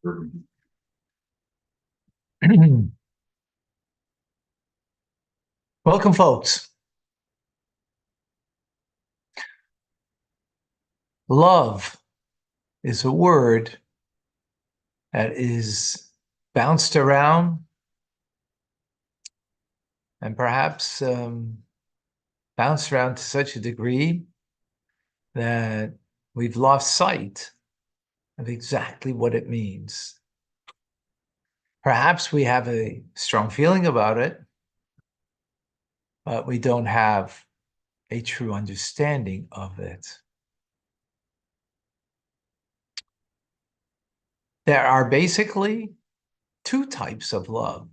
Welcome, folks. Love is a word that is bounced around and perhaps bounced around to such a degree that we've lost sight of exactly what it means. Perhaps we have a strong feeling about it, but we don't have a true understanding of it. There are basically two types of love.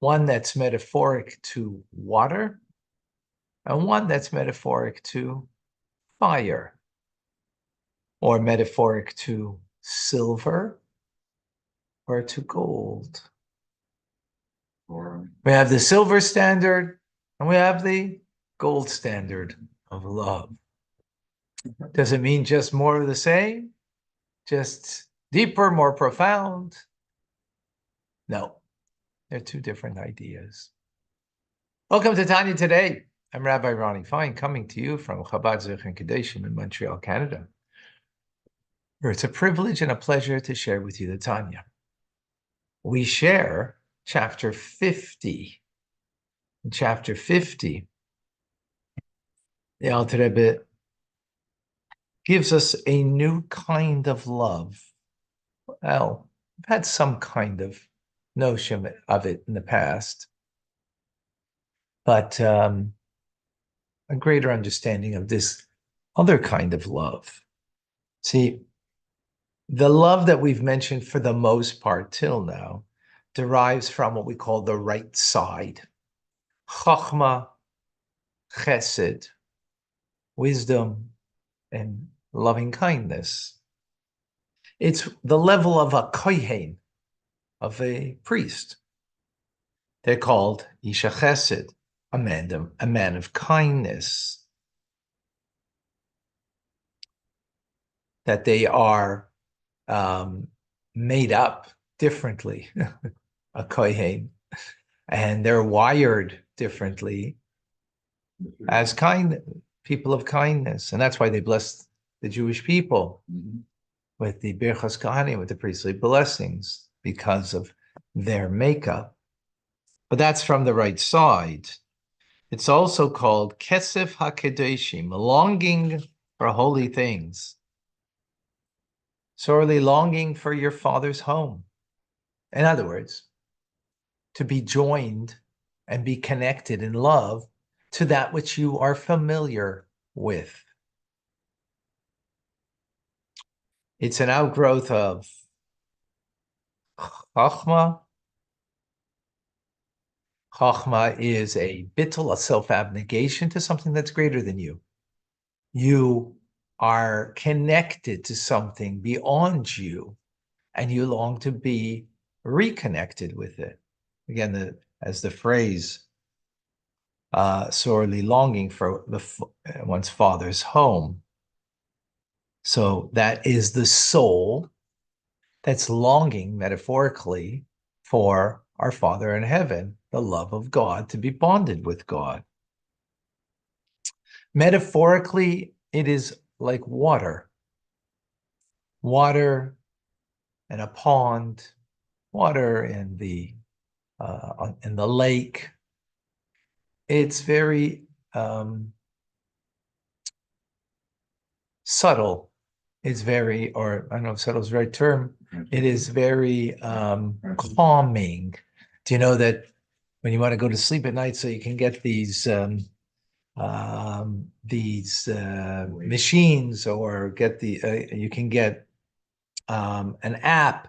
One that's metaphoric to water, and one that's metaphoric to fire, or metaphoric to silver, or to gold. We have the silver standard, and we have the gold standard of love. Does it mean just more of the same? Just deeper, more profound? No, they're two different ideas. Welcome to Tanya Today. I'm Rabbi Ronnie Fine, coming to you from Chabad Zecher Kadeshim in Montreal, Canada, where it's a privilege and a pleasure to share with you the Tanya. We share chapter 50. In chapter 50, the Alter Rebbe gives us a new kind of love. Well, we've had some kind of notion of it in the past, but a greater understanding of this other kind of love. See, the love that we've mentioned for the most part till now derives from what we call the right side. Chachma, chesed, wisdom, and loving kindness. It's the level of a kohen, of a priest. They're called Isha Chesed, a man of kindness. That they are made up differently, a kohen, and they're wired differently as people of kindness, and that's why they blessed the Jewish people with the Birchas Kohanim, with the priestly blessings, because of their makeup. But that's from the right side. It's also called Kesef HaKadoshim, longing for holy things, sorely longing for your Father's home. In other words, to be joined and be connected in love to that which you are familiar with. It's an outgrowth of Chachma. Chachma is a bittul, a self-abnegation to something that's greater than you. You are connected to something beyond you, and you long to be reconnected with it. Again, as the phrase, sorely longing for one's father's home. So that is the soul that's longing, metaphorically, for our Father in heaven, the love of God, to be bonded with God. Metaphorically, it is like water. Water in a pond, water in the lake. It's very subtle. It's very, or I don't know if subtle is the right term. It is very calming. Do you know that when you want to go to sleep at night, so you can get these machines, or get you can get an app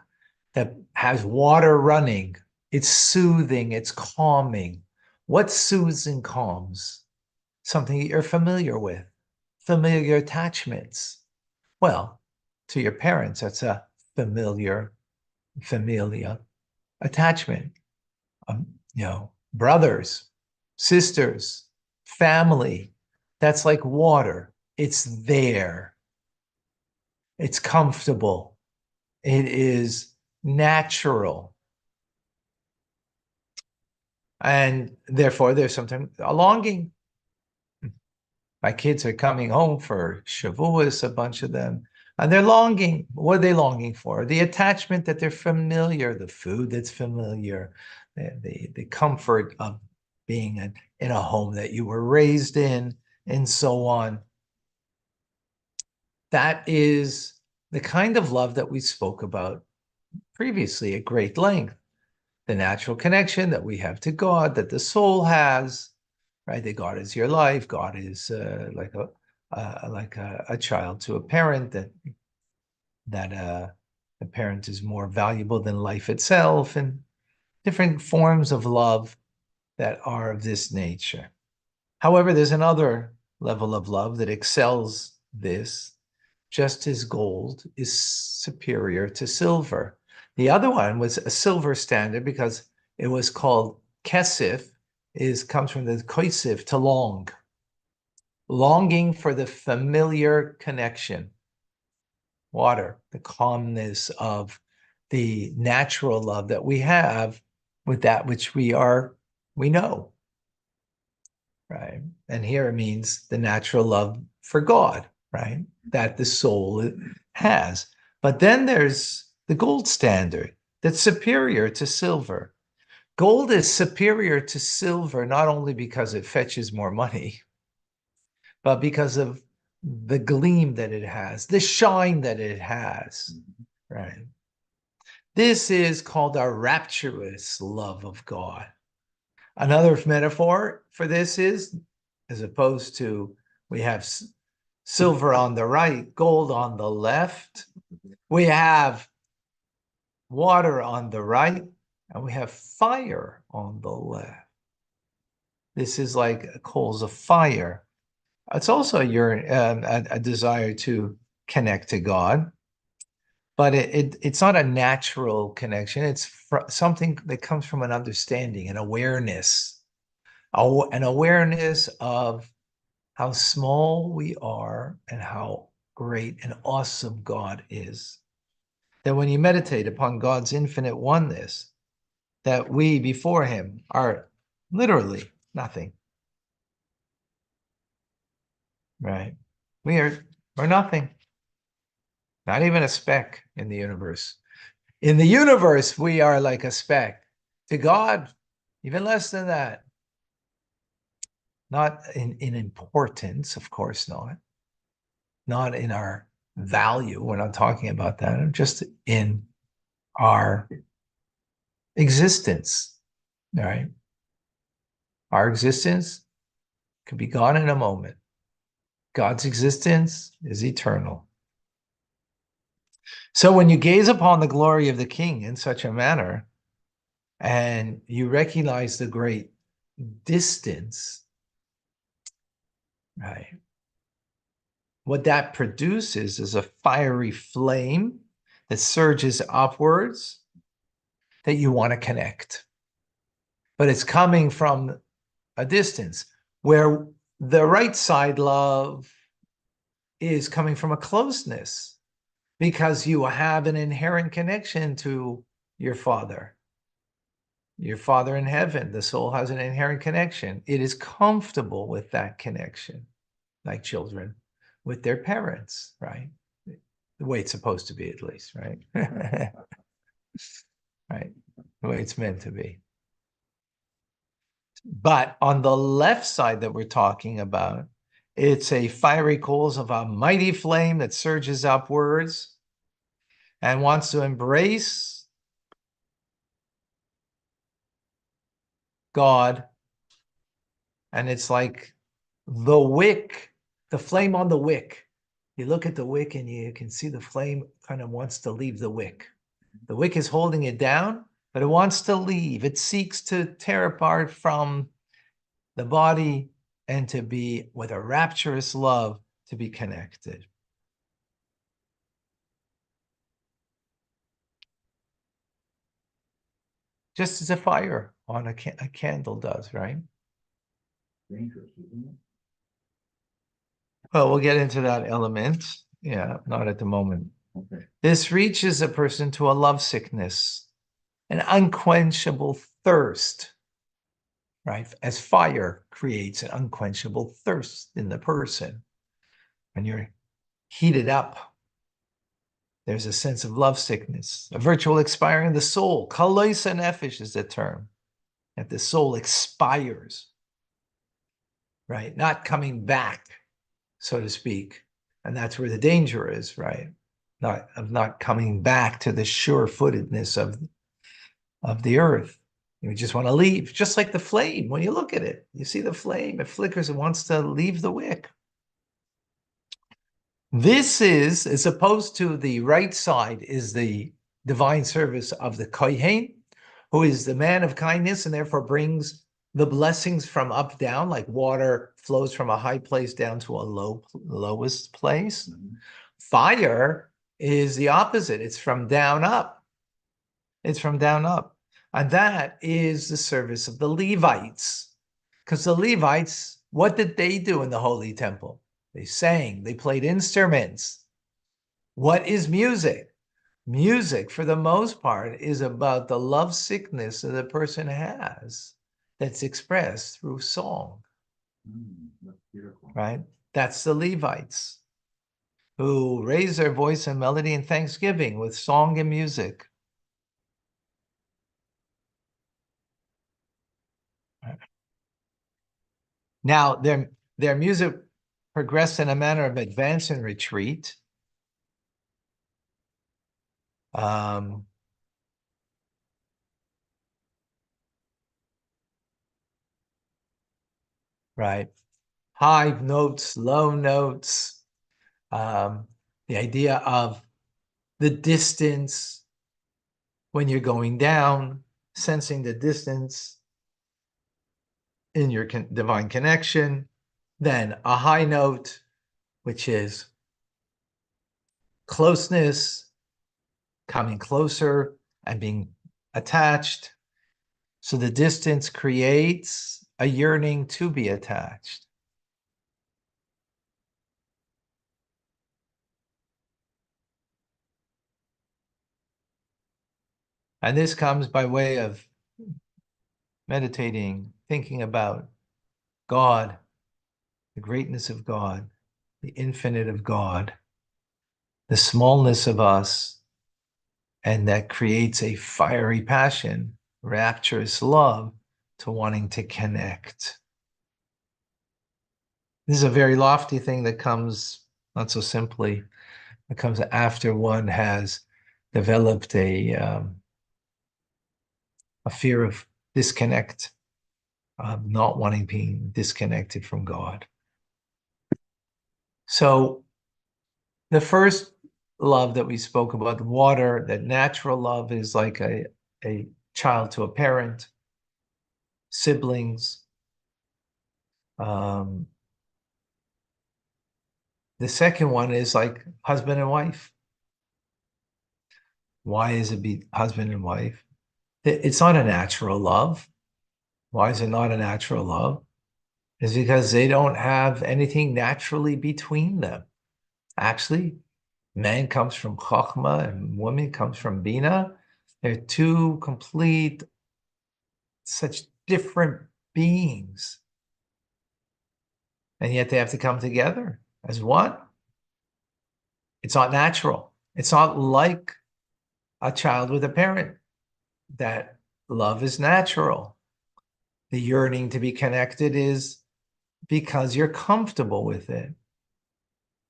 that has water running. It's soothing, it's calming. What soothes and calms? Something that you're familiar with, familiar attachments. Well, to your parents, that's a familia attachment. Brothers, sisters, family. That's like water. It's there. It's comfortable. It is natural. And therefore, there's sometimes a longing. My kids are coming home for Shavuos, a bunch of them, and they're longing. What are they longing for? The attachment that they're familiar, the food that's familiar, the comfort of being in a home that you were raised in, and so on. That is the kind of love that we spoke about previously at great length. The natural connection that we have to God, that the soul has, right? That God is your life. God is like a child to a parent. That a parent is more valuable than life itself, and different forms of love that are of this nature. However, there's another level of love that excels this, just as gold is superior to silver. The other one was a silver standard because it was called kesef, comes from the koisif, to long, longing for the familiar connection, water, the calmness of the natural love that we have with that which we know, right? And here it means the natural love for God, right? That the soul has. But then there's the gold standard that's superior to silver. Gold is superior to silver not only because it fetches more money, but because of the gleam that it has, the shine that it has, right? This is called a rapturous love of God. Another metaphor for this is, as opposed to, we have silver on the right, gold on the left, we have water on the right, and we have fire on the left. This is like coals of fire. It's also a desire to connect to God, but it's not a natural connection. It's something that comes from an understanding, an awareness of how small we are and how great and awesome God is. That when you meditate upon God's infinite oneness, that we before him are literally nothing. Right? We're nothing. Not even a speck in the universe. In the universe, we are like a speck. To God, even less than that. Not in importance, of course not. Not in our value. We're not talking about that. Just in our existence. All right? Our existence could be gone in a moment. God's existence is eternal. So when you gaze upon the glory of the King in such a manner, and you recognize the great distance, right? What that produces is a fiery flame that surges upwards that you want to connect. But it's coming from a distance, where the right side love is coming from a closeness, because you have an inherent connection to your Father. Your Father in heaven, the soul has an inherent connection. It is comfortable with that connection, like children with their parents, right? The way it's supposed to be, at least, right? Right? The way it's meant to be. But on the left side that we're talking about, it's a fiery coals of a mighty flame that surges upwards and wants to embrace God. And it's like the wick, the flame on the wick. You look at the wick and you can see the flame kind of wants to leave the wick. The wick is holding it down, but it wants to leave. It seeks to tear apart from the body and to be, with a rapturous love, to be connected. Just as a fire on a candle does, right? Dangerous, isn't it? Well, we'll get into that element. Yeah, not at the moment. Okay. This reaches a person to a love sickness, an unquenchable thirst, right? As fire creates an unquenchable thirst in the person. When you're heated up, there's a sense of love sickness, a virtual expiring of the soul. Kaloisa nefesh is the term, that the soul expires, right? Not coming back, so to speak. And that's where the danger is, right? Not coming back to the sure-footedness of the earth. You just want to leave, just like the flame. When you look at it, you see the flame, it flickers, it wants to leave the wick. This is, as opposed to the right side, is the divine service of the Kohen, who is the man of kindness and therefore brings the blessings from up down, like water flows from a high place down to a lowest place. Mhm. Fire is the opposite. It's from down up. It's from down up. And that is the service of the Levites. Because the Levites, what did they do in the Holy Temple? They sang, they played instruments. What is music? Music, for the most part, is about the love sickness that the person has that's expressed through song, That's beautiful. right? That's the Levites who raise their voice in melody and thanksgiving with song and music. Now, their music progressed in a manner of advance and retreat. Right. High notes, low notes, the idea of the distance when you're going down, sensing the distance in your divine connection. Then a high note, which is closeness, coming closer and being attached. So the distance creates a yearning to be attached. And this comes by way of meditating, thinking about God, the greatness of God, the infinite of God, the smallness of us, and that creates a fiery passion, rapturous love to wanting to connect. This is a very lofty thing that comes not so simply. It comes after one has developed a fear of disconnect, not wanting being disconnected from God. So the first love that we spoke about, water, that natural love is like a child to a parent, siblings. The second one is like husband and wife. Why is it be husband and wife? It's not a natural love. Why is it not a natural love? It's because they don't have anything naturally between them. Actually, man comes from Chokhmah and woman comes from Bina. They're two complete, such different beings. And yet they have to come together as one. It's not natural. It's not like a child with a parent. That love is natural. The yearning to be connected is because you're comfortable with it.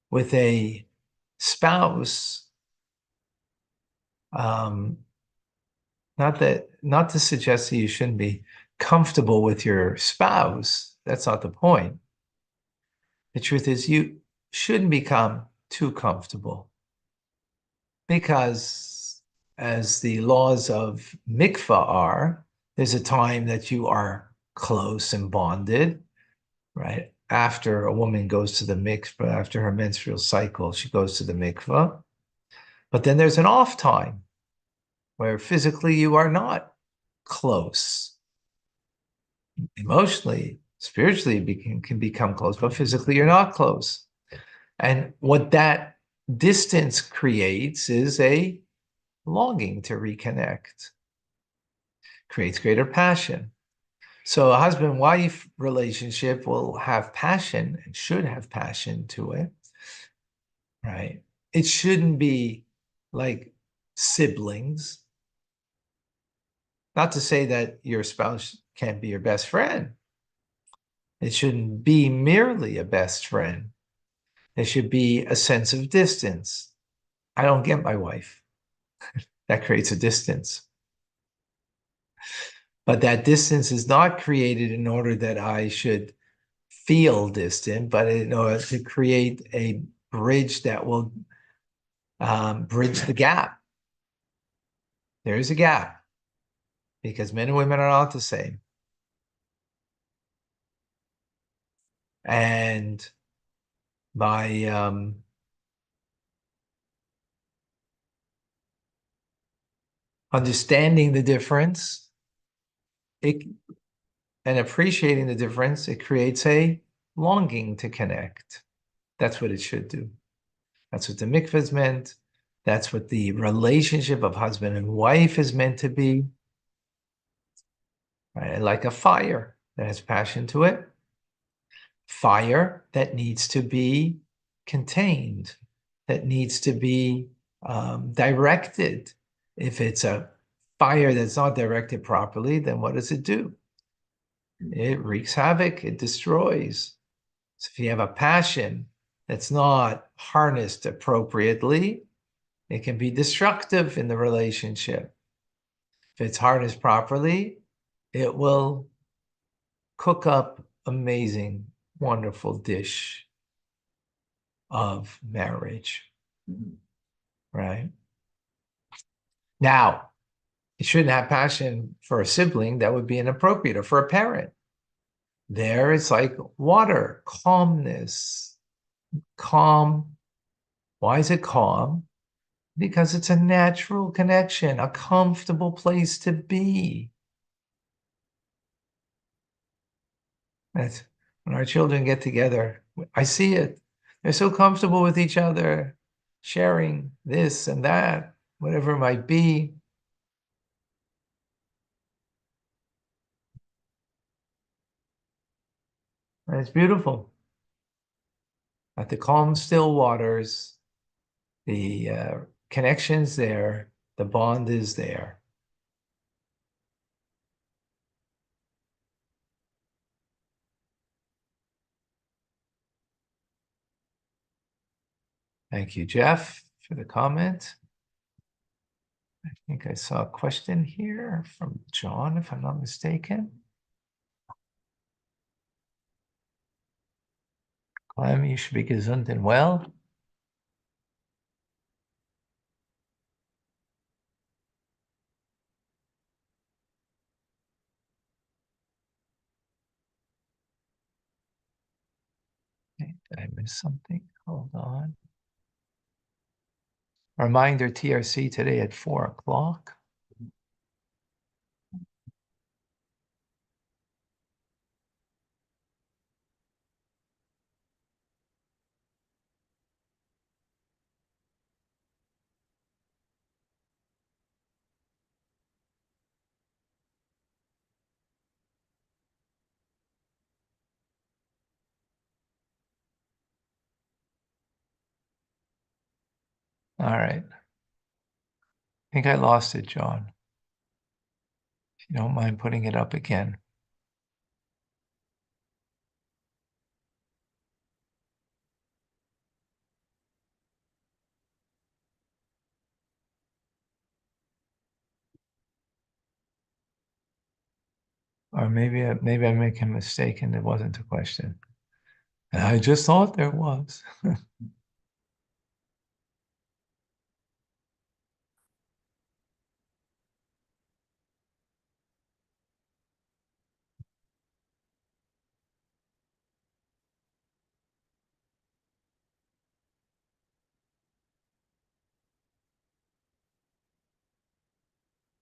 With a spouse, not to suggest that you shouldn't be comfortable with your spouse. That's not the point. The truth is you shouldn't become too comfortable because as the laws of mikvah are, there's a time that you are close and bonded, right? After a woman goes to the mikvah, after her menstrual cycle, she goes to the mikvah. But then there's an off time where physically you are not close. Emotionally, spiritually, can become close, but physically you're not close. And what that distance creates is a longing to reconnect, creates greater passion. So a husband-wife relationship will have passion and should have passion to it, right? It shouldn't be like siblings. Not to say that your spouse can't be your best friend. It shouldn't be merely a best friend. There should be a sense of distance. I don't get my wife. That creates a distance. But that distance is not created in order that I should feel distant, but in order to create a bridge that will bridge the gap. There is a gap because men and women are not the same. And by understanding the difference and appreciating the difference, it creates a longing to connect. That's what it should do. That's what the mikveh is meant. That's what the relationship of husband and wife is meant to be. Right? Like a fire that has passion to it. Fire that needs to be contained, that needs to be directed. If it's a fire that's not directed properly, then what does it do? It wreaks havoc, it destroys. So if you have a passion that's not harnessed appropriately, it can be destructive in the relationship. If it's harnessed properly, it will cook up amazing, wonderful dish of marriage, right? Now, you shouldn't have passion for a sibling. That would be inappropriate, or for a parent. There, it's like water, calmness, calm. Why is it calm? Because it's a natural connection, a comfortable place to be. That's when our children get together. I see it. They're so comfortable with each other, sharing this and that, whatever it might be. And it's beautiful. At the calm, still waters, the connection's there, the bond is there. Thank you, Jeff, for the comment. I think I saw a question here from John, if I'm not mistaken. Clem, you should be gesund and well. Okay, did I miss something? Hold on. Reminder, TRC today at 4 o'clock. All right. I think I lost it, John. If you don't mind putting it up again. Or maybe I make a mistake and it wasn't a question. And I just thought there was.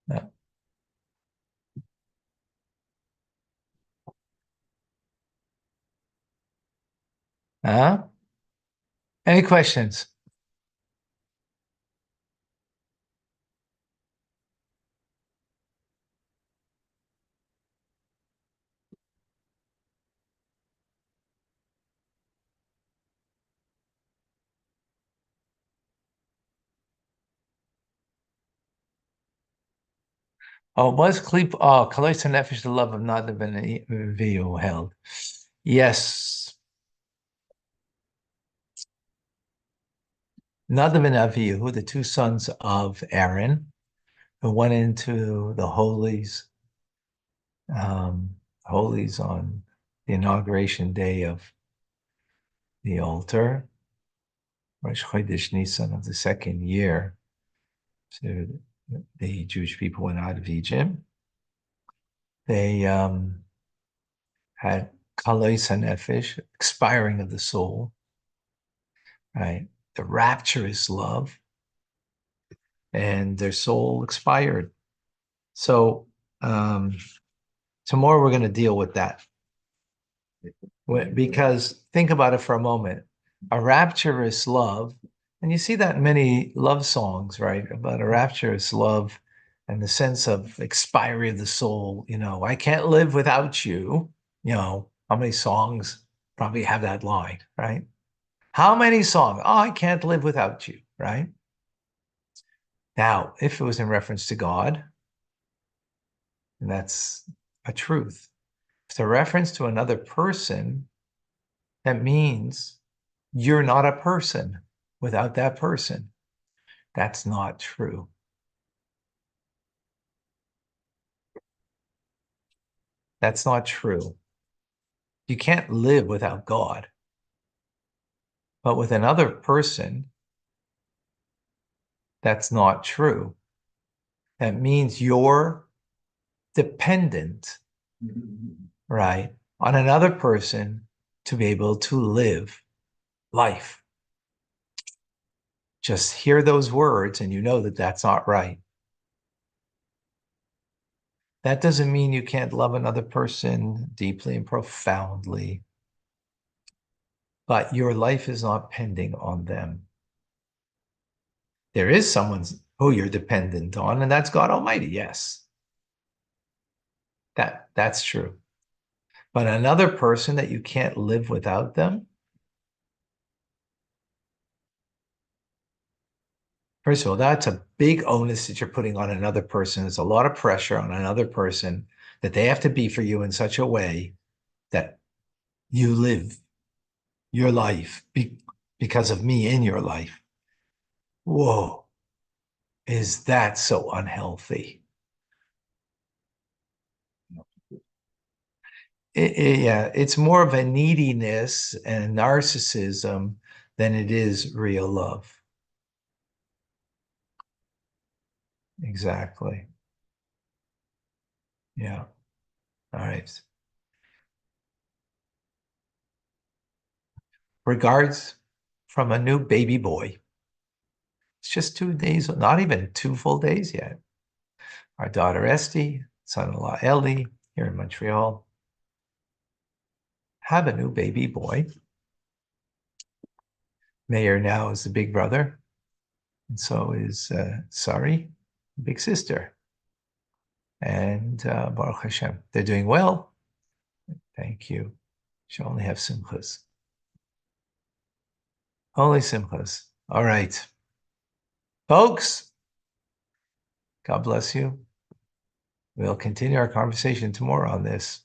No. Huh? Any questions? Oh, was Klip, oh, Kalois Nefesh, the love of Nadav and Avihu held. Yes. Nadav and Avihu, the two sons of Aaron, who went into the holies on the inauguration day of the altar, Rosh Chodesh Nisan of the second year. So the Jewish people went out of Egypt. They had Kalois HaNefesh, expiring of the soul, right? The rapturous love, and their soul expired. So tomorrow we're going to deal with that. Because think about it for a moment. A rapturous love, and you see that in many love songs, right? About a rapturous love and the sense of expiry of the soul. I can't live without you. How many songs probably have that line, right? How many songs? Oh, I can't live without you, right? Now, if it was in reference to God, and that's a truth. If it's a reference to another person, that means you're not a person without that person. That's not true. That's not true. You can't live without God. But with another person, that's not true. That means you're dependent, right, on another person to be able to live life. Just hear those words and you know that that's not right. That doesn't mean you can't love another person deeply and profoundly, but your life is not pending on them. There is someone who you're dependent on, and that's God Almighty, yes. That's true. But another person that you can't live without them, first of all, that's a big onus that you're putting on another person. There's a lot of pressure on another person that they have to be for you in such a way that you live your life because of me in your life. Whoa, is that so unhealthy? Yeah, it's more of a neediness and narcissism than it is real love. Exactly. Yeah. All right. Regards from a new baby boy. It's just 2 days, not even 2 full days yet. Our daughter Esty, son-in-law Ellie, here in Montreal, have a new baby boy. Mayor now is the big brother, and so is Sari, big sister. And Baruch Hashem, they're doing well. Thank you. Shall only have simchas. Only simchas. All right. Folks, God bless you. We'll continue our conversation tomorrow on this.